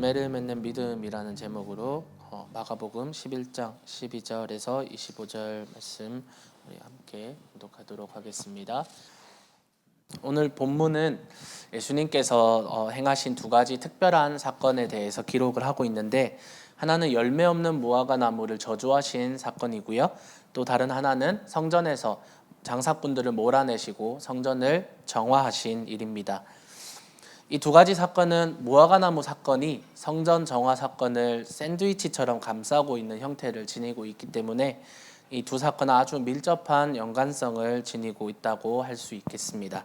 열매를 맺는 믿음이라는 제목으로 마가복음 11장 12절에서 25절 말씀 우리 함께 교독하도록 하겠습니다. 오늘 본문은 예수님께서 행하신 두 가지 특별한 사건에 대해서 기록을 하고 있는데, 하나는 열매 없는 무화과 나무를 저주하신 사건이고요, 또 다른 하나는 성전에서 장사꾼들을 몰아내시고 성전을 정화하신 일입니다. 이 두 가지 사건은 무화과나무 사건이 성전 정화 사건을 샌드위치처럼 감싸고 있는 형태를 지니고 있기 때문에 이 두 사건은 아주 밀접한 연관성을 지니고 있다고 할 수 있겠습니다.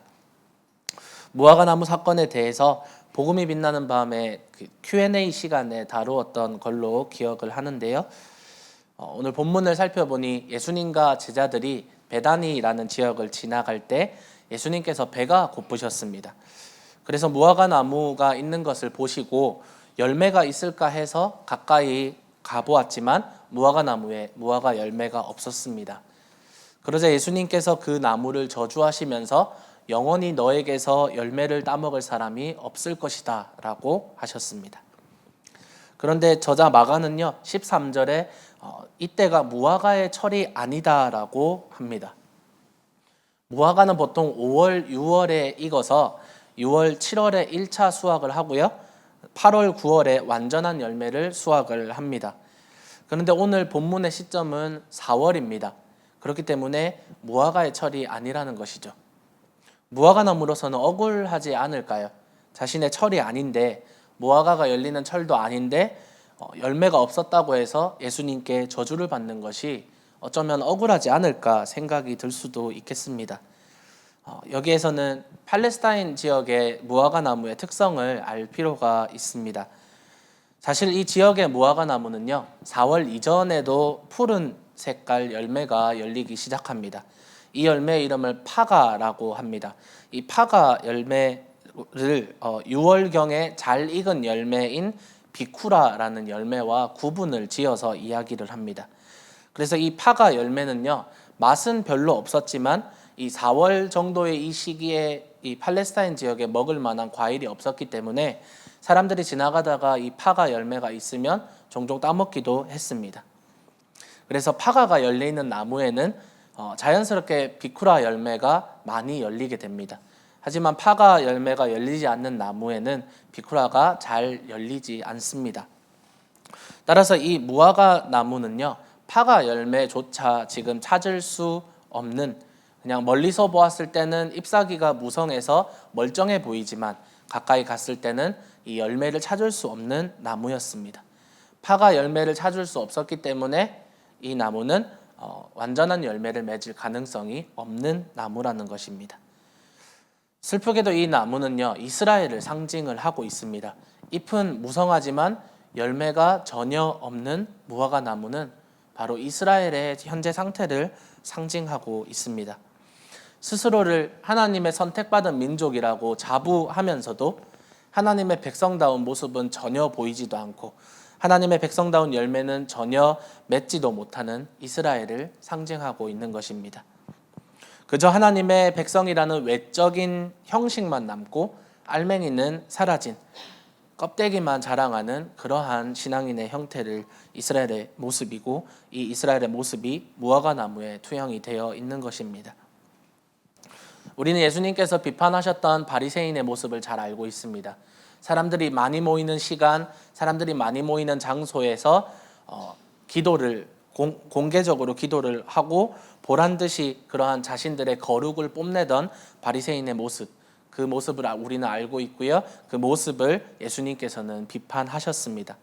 무화과나무 사건에 대해서 복음이 빛나는 밤에 Q&A 시간에 다루었던 걸로 기억을 하는데요. 오늘 본문을 살펴보니 예수님과 제자들이 베다니라는 지역을 지나갈 때 예수님께서 배가 고프셨습니다. 그래서 무화과 나무가 있는 것을 보시고 열매가 있을까 해서 가까이 가보았지만 무화과 나무에 무화과 열매가 없었습니다. 그러자 예수님께서 그 나무를 저주하시면서 영원히 너에게서 열매를 따먹을 사람이 없을 것이다 라고 하셨습니다. 그런데 저자 마가는요 13절에 이때가 무화과의 철이 아니다 라고 합니다. 무화과는 보통 5월, 6월에 익어서 6월, 7월에 1차 수확을 하고요, 8월, 9월에 완전한 열매를 수확을 합니다. 그런데 오늘 본문의 시점은 4월입니다. 그렇기 때문에 무화과의 철이 아니라는 것이죠. 무화과 나무로서는 억울하지 않을까요? 자신의 철이 아닌데, 무화과가 열리는 철도 아닌데 열매가 없었다고 해서 예수님께 저주를 받는 것이 어쩌면 억울하지 않을까 생각이 들 수도 있겠습니다. 여기에서는 팔레스타인 지역의 무화과 나무의 특성을 알 필요가 있습니다. 사실 이 지역의 무화과 나무는요 4월 이전에도 푸른 색깔 열매가 열리기 시작합니다. 이 열매의 이름을 파가라고 합니다. 이 파가 열매를 6월경에 잘 익은 열매인 비쿠라라는 열매와 구분을 지어서 이야기를 합니다. 그래서 이 파가 열매는요 맛은 별로 없었지만 이 4월 정도의 이 시기에 이 팔레스타인 지역에 먹을 만한 과일이 없었기 때문에 사람들이 지나가다가 이 파가 열매가 있으면 종종 따먹기도 했습니다. 그래서 파가가 열려있는 나무에는 자연스럽게 비쿠라 열매가 많이 열리게 됩니다. 하지만 파가 열매가 열리지 않는 나무에는 비쿠라가 잘 열리지 않습니다. 따라서 이 무화과 나무는요 파가 열매조차 지금 찾을 수 없는, 그냥 멀리서 보았을 때는 잎사귀가 무성해서 멀쩡해 보이지만 가까이 갔을 때는 이 열매를 찾을 수 없는 나무였습니다. 파가 열매를 찾을 수 없었기 때문에 이 나무는 완전한 열매를 맺을 가능성이 없는 나무라는 것입니다. 슬프게도 이 나무는요 이스라엘을 상징을 하고 있습니다. 잎은 무성하지만 열매가 전혀 없는 무화과 나무는 바로 이스라엘의 현재 상태를 상징하고 있습니다. 스스로를 하나님의 선택받은 민족이라고 자부하면서도 하나님의 백성다운 모습은 전혀 보이지도 않고 하나님의 백성다운 열매는 전혀 맺지도 못하는 이스라엘을 상징하고 있는 것입니다. 그저 하나님의 백성이라는 외적인 형식만 남고 알맹이는 사라진, 껍데기만 자랑하는 그러한 신앙인의 형태를 이스라엘의 모습이고, 이 이스라엘의 모습이 무화과 나무에 투영이 되어 있는 것입니다. 우리는 예수님께서 비판하셨던 바리새인의 모습을 잘 알고 있습니다. 사람들이 많이 모이는 시간, 사람들이 많이 모이는 장소에서 기도를 공개적으로 기도를 하고 보란듯이 그러한 자신들의 거룩을 뽐내던 바리새인의 모습, 그 모습을 우리는 알고 있고요. 그 모습을 예수님께서는 비판하셨습니다.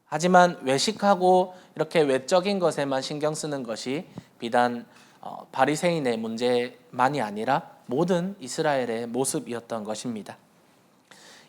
하지만 외식하고 이렇게 외적인 것에만 신경 쓰는 것이 비단 바리새인의 문제만이 아니라 모든 이스라엘의 모습이었던 것입니다.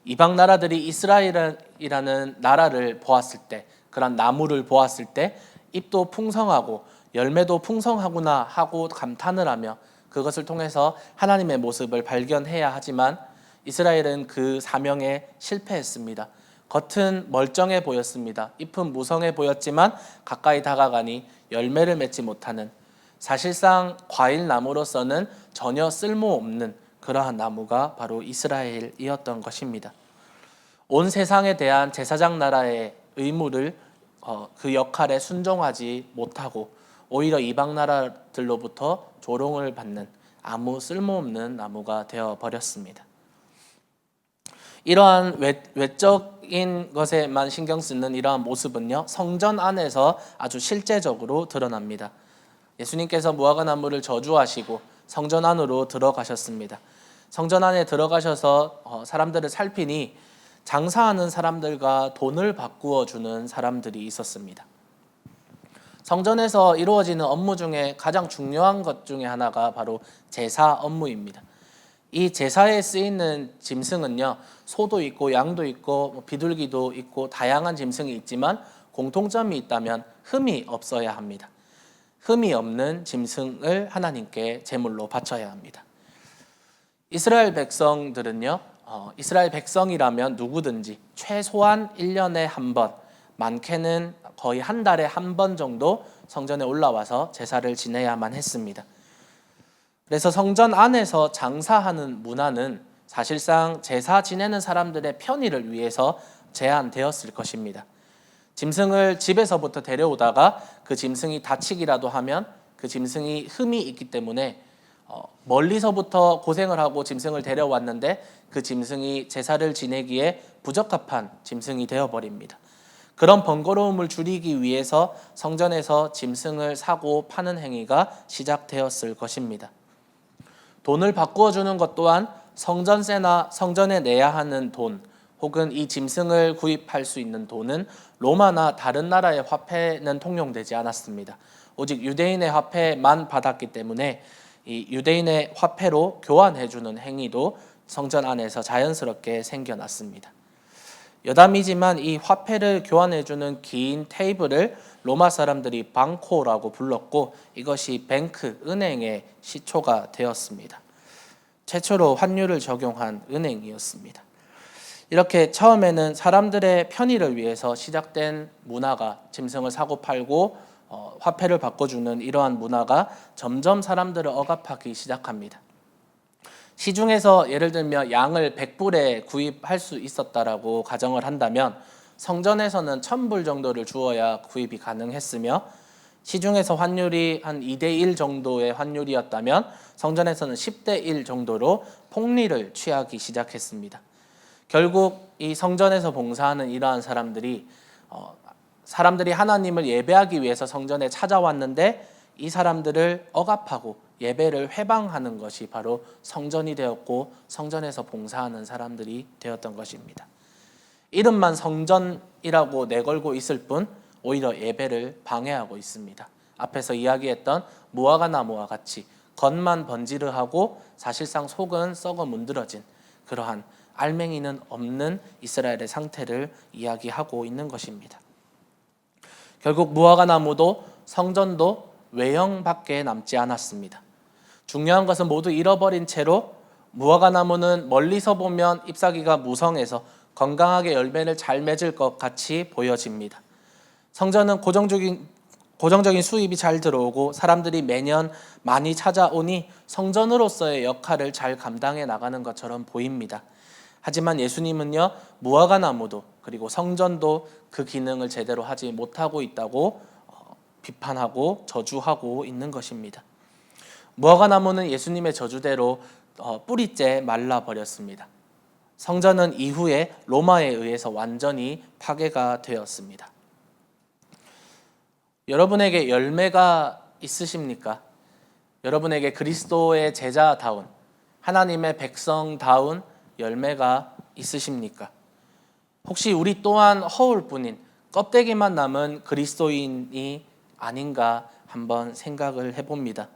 이방 나라들이 이스라엘이라는 나라를 보았을 때, 그런 나무를 보았을 때 잎도 풍성하고 열매도 풍성하구나 하고 감탄을 하며 그것을 통해서 하나님의 모습을 발견해야 하지만 이스라엘은 그 사명에 실패했습니다. 겉은 멀쩡해 보였습니다. 잎은 무성해 보였지만 가까이 다가가니 열매를 맺지 못하는, 사실상 과일 나무로서는 전혀 쓸모없는 그러한 나무가 바로 이스라엘이었던 것입니다. 온 세상에 대한 제사장 나라의 의무를 그 역할에 순종하지 못하고 오히려 이방 나라들로부터 조롱을 받는 아무 쓸모없는 나무가 되어 버렸습니다. 이러한 외적인 것에만 신경 쓰는 이러한 모습은요, 성전 안에서 아주 실제적으로 드러납니다. 예수님께서 무화과 나무를 저주하시고 성전 안으로 들어가셨습니다. 성전 안에 들어가셔서 사람들을 살피니 장사하는 사람들과 돈을 바꾸어 주는 사람들이 있었습니다. 성전에서 이루어지는 업무 중에 가장 중요한 것 중에 하나가 바로 제사 업무입니다. 이 제사에 쓰이는 짐승은요, 소도 있고 양도 있고 비둘기도 있고 다양한 짐승이 있지만 공통점이 있다면 흠이 없어야 합니다. 흠이 없는 짐승을 하나님께 제물로 바쳐야 합니다. 이스라엘 백성들은요, 이스라엘 백성이라면 누구든지 최소한 1년에 한 번, 많게는 거의 한 달에 한 번 정도 성전에 올라와서 제사를 지내야만 했습니다. 그래서 성전 안에서 장사하는 문화는 사실상 제사 지내는 사람들의 편의를 위해서 제한되었을 것입니다. 짐승을 집에서부터 데려오다가 그 짐승이 다치기라도 하면 그 짐승이 흠이 있기 때문에 멀리서부터 고생을 하고 짐승을 데려왔는데 그 짐승이 제사를 지내기에 부적합한 짐승이 되어버립니다. 그런 번거로움을 줄이기 위해서 성전에서 짐승을 사고 파는 행위가 시작되었을 것입니다. 돈을 바꾸어 주는 것 또한 성전세나 성전에 내야 하는 돈 혹은 이 짐승을 구입할 수 있는 돈은 로마나 다른 나라의 화폐는 통용되지 않았습니다. 오직 유대인의 화폐만 받았기 때문에 이 유대인의 화폐로 교환해 주는 행위도 성전 안에서 자연스럽게 생겨났습니다. 여담이지만 이 화폐를 교환해 주는 긴 테이블을 로마 사람들이 방코라고 불렀고 이것이 뱅크, 은행의 시초가 되었습니다. 최초로 환율을 적용한 은행이었습니다. 이렇게 처음에는 사람들의 편의를 위해서 시작된 문화가 짐승을 사고 팔고 화폐를 바꿔주는 이러한 문화가 점점 사람들을 억압하기 시작합니다. 시중에서 예를 들면 양을 100불에 구입할 수 있었다라고 가정을 한다면 성전에서는 1000불 정도를 주어야 구입이 가능했으며 시중에서 환율이 한 2대1 정도의 환율이었다면 성전에서는 10대1 정도로 폭리를 취하기 시작했습니다. 결국 이 성전에서 봉사하는 이러한 사람들이 하나님을 예배하기 위해서 성전에 찾아왔는데 이 사람들을 억압하고 예배를 회방하는 것이 바로 성전이 되었고 성전에서 봉사하는 사람들이 되었던 것입니다. 이름만 성전이라고 내걸고 있을 뿐 오히려 예배를 방해하고 있습니다. 앞에서 이야기했던 무화과 나무와 같이 겉만 번지르하고 사실상 속은 썩어 문드러진 그러한 알맹이는 없는 이스라엘의 상태를 이야기하고 있는 것입니다. 결국 무화과 나무도 성전도 외형밖에 남지 않았습니다. 중요한 것은 모두 잃어버린 채로 무화과 나무는 멀리서 보면 잎사귀가 무성해서 건강하게 열매를 잘 맺을 것 같이 보여집니다. 성전은 고정적인 수입이 잘 들어오고 사람들이 매년 많이 찾아오니 성전으로서의 역할을 잘 감당해 나가는 것처럼 보입니다. 하지만 예수님은요, 무화과 나무도 그리고 성전도 그 기능을 제대로 하지 못하고 있다고 비판하고 저주하고 있는 것입니다. 무화과 나무는 예수님의 저주대로 뿌리째 말라버렸습니다. 성전은 이후에 로마에 의해서 완전히 파괴가 되었습니다. 여러분에게 열매가 있으십니까? 여러분에게 그리스도의 제자다운 하나님의 백성다운 열매가 있으십니까? 혹시 우리 또한 허울 뿐인 껍데기만 남은 그리스도인이 아닌가 한번 생각을 해봅니다.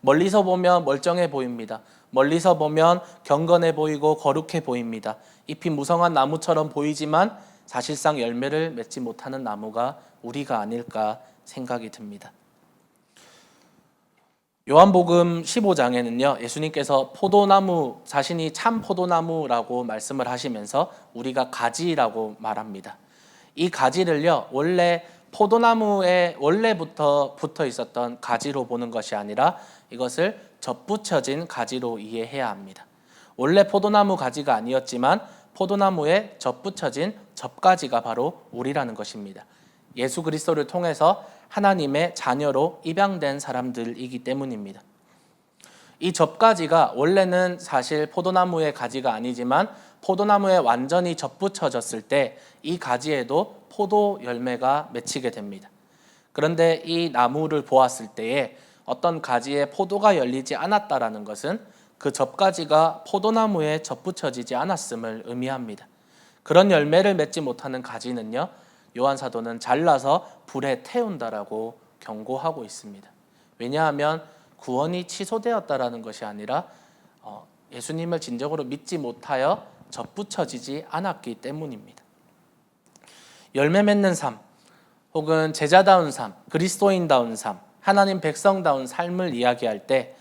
멀리서 보면 멀쩡해 보입니다. 멀리서 보면 경건해 보이고 거룩해 보입니다. 잎이 무성한 나무처럼 보이지만 사실상 열매를 맺지 못하는 나무가 우리가 아닐까 생각이 듭니다. 요한복음 15장에는요, 예수님께서 포도나무, 자신이 참 포도나무라고 말씀을 하시면서 우리가 가지라고 말합니다. 이 가지를요, 원래 포도나무에 원래부터 붙어 있었던 가지로 보는 것이 아니라 이것을 접붙여진 가지로 이해해야 합니다. 원래 포도나무 가지가 아니었지만 포도나무에 접붙여진 접가지가 바로 우리라는 것입니다. 예수 그리스도를 통해서 하나님의 자녀로 입양된 사람들이기 때문입니다. 이 접가지가 원래는 사실 포도나무의 가지가 아니지만 포도나무에 완전히 접붙여졌을 때 이 가지에도 포도 열매가 맺히게 됩니다. 그런데 이 나무를 보았을 때에 어떤 가지에 포도가 열리지 않았다라는 것은 그 접가지가 포도나무에 접붙여지지 않았음을 의미합니다. 그런 열매를 맺지 못하는 가지는요, 요한 사도는 잘라서 불에 태운다라고 경고하고 있습니다. 왜냐하면 구원이 취소되었다라는 것이 아니라 예수님을 진정으로 믿지 못하여 접붙여지지 않았기 때문입니다. 열매 맺는 삶, 혹은 제자다운 삶, 그리스도인다운 삶, 하나님 백성다운 삶을 이야기할 때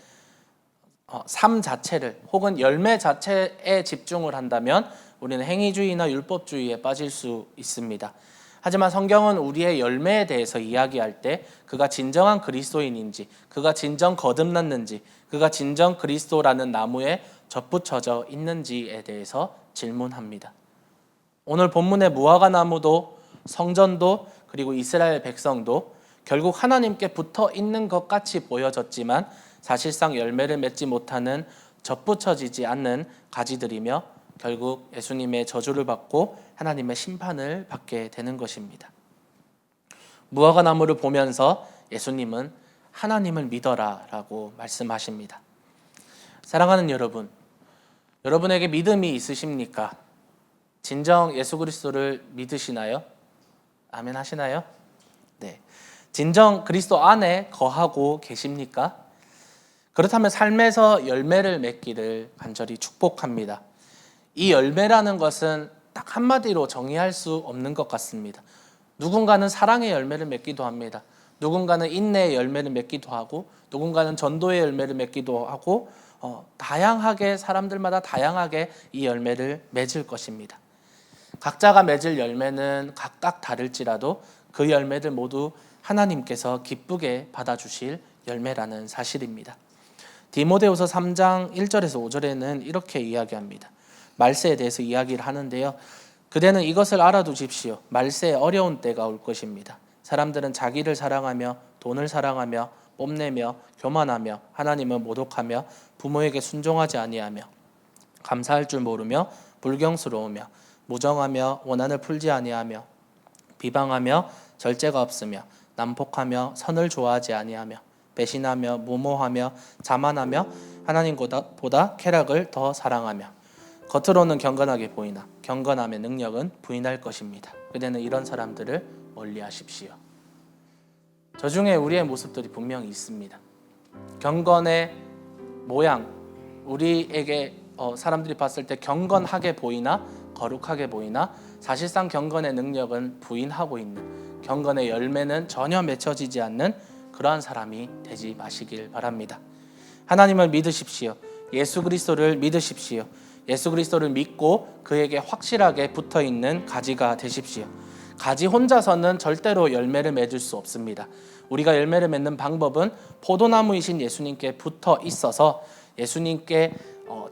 삶 자체를 혹은 열매 자체에 집중을 한다면 우리는 행위주의나 율법주의에 빠질 수 있습니다. 하지만 성경은 우리의 열매에 대해서 이야기할 때 그가 진정한 그리스도인인지, 그가 진정 거듭났는지, 그가 진정 그리스도라는 나무에 접붙여져 있는지에 대해서 질문합니다. 오늘 본문의 무화과 나무도 성전도 그리고 이스라엘 백성도 결국 하나님께 붙어 있는 것 같이 보여졌지만 사실상 열매를 맺지 못하는 접붙여지지 않는 가지들이며 결국 예수님의 저주를 받고 하나님의 심판을 받게 되는 것입니다. 무화과 나무를 보면서 예수님은 하나님을 믿어라 라고 말씀하십니다. 사랑하는 여러분, 여러분에게 믿음이 있으십니까? 진정 예수 그리스도를 믿으시나요? 아멘 하시나요? 네. 진정 그리스도 안에 거하고 계십니까? 그렇다면 삶에서 열매를 맺기를 간절히 축복합니다. 이 열매라는 것은 딱 한마디로 정의할 수 없는 것 같습니다. 누군가는 사랑의 열매를 맺기도 합니다. 누군가는 인내의 열매를 맺기도 하고 누군가는 전도의 열매를 맺기도 하고 다양하게 사람들마다 다양하게 이 열매를 맺을 것입니다. 각자가 맺을 열매는 각각 다를지라도 그 열매들 모두 하나님께서 기쁘게 받아주실 열매라는 사실입니다. 디모데후서 3장 1절에서 5절에는 이렇게 이야기합니다. 말세에 대해서 이야기를 하는데요. 그대는 이것을 알아두십시오. 말세에 어려운 때가 올 것입니다. 사람들은 자기를 사랑하며 돈을 사랑하며 뽐내며 교만하며 하나님을 모독하며 부모에게 순종하지 아니하며 감사할 줄 모르며 불경스러우며 무정하며 원한을 풀지 아니하며 비방하며 절제가 없으며 난폭하며 선을 좋아하지 아니하며 배신하며 무모하며 자만하며 하나님보다 쾌락을 더 사랑하며 겉으로는 경건하게 보이나 경건함의 능력은 부인할 것입니다. 그대는 이런 사람들을 멀리하십시오. 저 중에 우리의 모습들이 분명히 있습니다. 경건의 모양, 우리에게 사람들이 봤을 때 경건하게 보이나 거룩하게 보이나 사실상 경건의 능력은 부인하고 있는, 경건의 열매는 전혀 맺혀지지 않는 그러한 사람이 되지 마시길 바랍니다. 하나님을 믿으십시오. 예수 그리스도를 믿으십시오. 예수 그리스도를 믿고 그에게 확실하게 붙어있는 가지가 되십시오. 가지 혼자서는 절대로 열매를 맺을 수 없습니다. 우리가 열매를 맺는 방법은 포도나무이신 예수님께 붙어 있어서 예수님께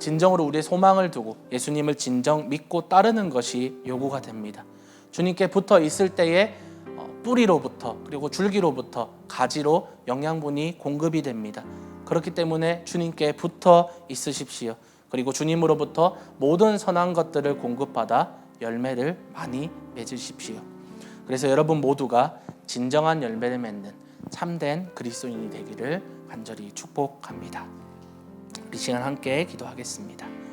진정으로 우리의 소망을 두고 예수님을 진정 믿고 따르는 것이 요구가 됩니다. 주님께 붙어 있을 때에 뿌리로부터 그리고 줄기로부터 가지로 영양분이 공급이 됩니다. 그렇기 때문에 주님께 붙어 있으십시오. 그리고 주님으로부터 모든 선한 것들을 공급받아 열매를 많이 맺으십시오. 그래서 여러분 모두가 진정한 열매를 맺는 참된 그리스도인이 되기를 간절히 축복합니다. 이 시간 함께 기도하겠습니다.